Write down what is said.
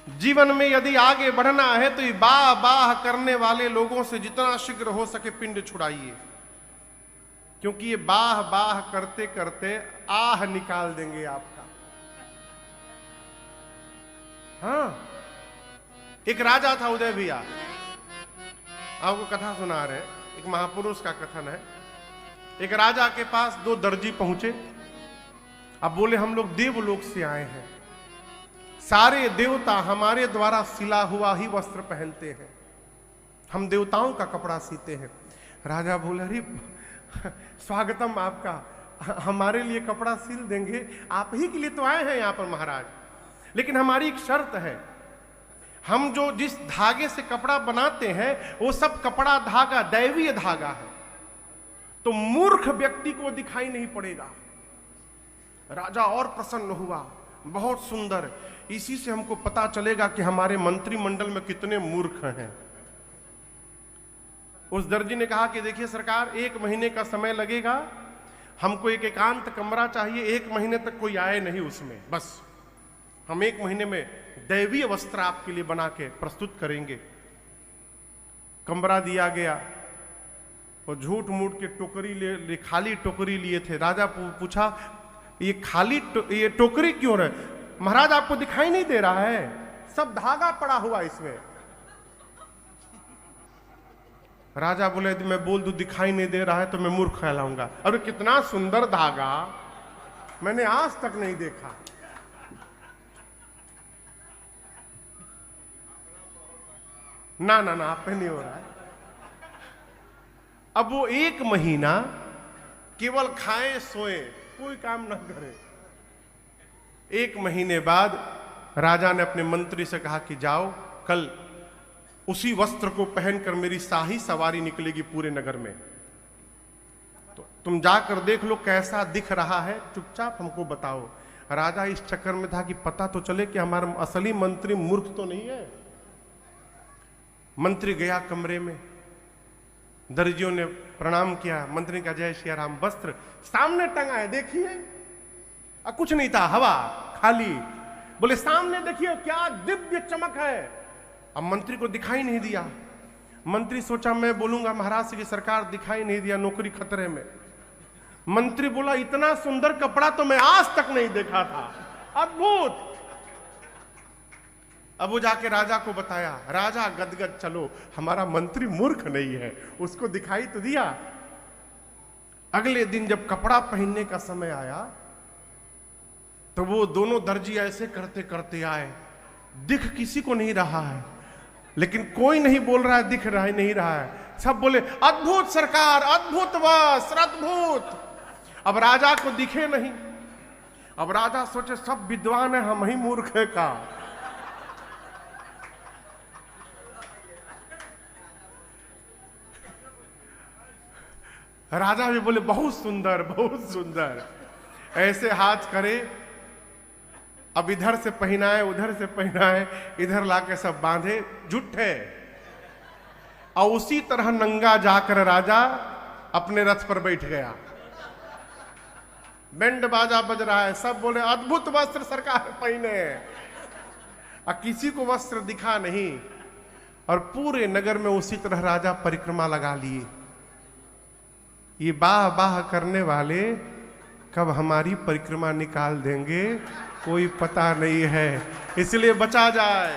जीवन में यदि आगे बढ़ना है तो ये बाह बाह करने वाले लोगों से जितना शीघ्र हो सके पिंड छुड़ाइए, क्योंकि ये बाह बाह करते करते आह निकाल देंगे आपका। हाँ, एक राजा था उदय भैया, आपको कथा सुना रहे, एक महापुरुष का कथन है। एक राजा के पास दो दर्जी पहुंचे। अब बोले हम लोग देवलोक से आए हैं, सारे देवता हमारे द्वारा सिला हुआ ही वस्त्र पहनते हैं, हम देवताओं का कपड़ा सीते हैं। राजा बोले अरे स्वागतम आपका, हमारे लिए कपड़ा सिल देंगे, आप ही के लिए तो आए हैं यहाँ पर महाराज, लेकिन हमारी एक शर्त है, हम जो जिस धागे से कपड़ा बनाते हैं वो सब कपड़ा धागा दैवीय धागा है, तो मूर्ख व्यक्ति को दिखाई नहीं पड़ेगा। राजा और प्रसन्न हुआ, बहुत सुंदर, इसी से हमको पता चलेगा कि हमारे मंत्रिमंडल में कितने मूर्ख हैं। उस दर्जी ने कहा कि देखिए सरकार, 1 महीने का समय लगेगा, हमको एक एकांत कमरा चाहिए, 1 महीने तक कोई आए नहीं उसमें, बस हम 1 महीने में दैवीय वस्त्र आपके लिए बना के प्रस्तुत करेंगे। कमरा दिया गया, और झूठ मूठ के टोकरी ले खाली टोकरी लिए थे। राजा पूछा ये खाली ये टोकरी क्यों है? महाराज आपको दिखाई नहीं दे रहा है, सब धागा पड़ा हुआ इसमें। राजा बोले यदि मैं बोल दूं दिखाई नहीं दे रहा है तो मैं मूर्ख कहलाऊंगा। अरे कितना सुंदर धागा, मैंने आज तक नहीं देखा। ना ना ना, आप पे नहीं हो रहा है। अब वो 1 महीना केवल खाए सोए, कोई काम ना करे। 1 महीने बाद राजा ने अपने मंत्री से कहा कि जाओ, कल उसी वस्त्र को पहनकर मेरी शाही सवारी निकलेगी पूरे नगर में, तो तुम जाकर देख लो कैसा दिख रहा है, चुपचाप हमको बताओ। राजा इस चक्कर में था कि पता तो चले कि हमारा असली मंत्री मूर्ख तो नहीं है। मंत्री गया कमरे में, दर्जियों ने प्रणाम किया, मंत्री का जय श्री राम, वस्त्र सामने टंगा है देखिए, कुछ नहीं था, हवा खाली। बोले सामने देखिए क्या दिव्य चमक है। अब मंत्री को दिखाई नहीं दिया। मंत्री सोचा मैं बोलूंगा महाराज से कि सरकार दिखाई नहीं दिया, नौकरी खतरे में। मंत्री बोला इतना सुंदर कपड़ा तो मैं आज तक नहीं देखा था, अद्भुत। अब वो जाके राजा को बताया, राजा गदगद, चलो हमारा मंत्री मूर्ख नहीं है, उसको दिखाई तो दिया। अगले दिन जब कपड़ा पहनने का समय आया तो वो दोनों दर्जी ऐसे करते करते आए, दिख किसी को नहीं रहा है, लेकिन कोई नहीं बोल रहा है दिख रहा है नहीं रहा है, सब बोले अद्भुत सरकार, अद्भुत वस्त्र, अद्भुत। अब राजा को दिखे नहीं। अब राजा सोचे सब विद्वान है, हम ही मूर्ख है का। राजा भी बोले बहुत सुंदर, बहुत सुंदर। ऐसे हाथ करे, अब इधर से पहनाए उधर से पहनाए, इधर लाके सब बांधे, जुट्ठे। और उसी तरह नंगा जाकर राजा अपने रथ पर बैठ गया। बैंड बाजा बज रहा है, सब बोले अद्भुत वस्त्र सरकार पहने। और किसी को वस्त्र दिखा नहीं, और पूरे नगर में उसी तरह राजा परिक्रमा लगा लिए। ये बाह बाह करने वाले कब हमारी परिक्रमा निकाल देंगे कोई पता नहीं है, इसलिए बचा जाए।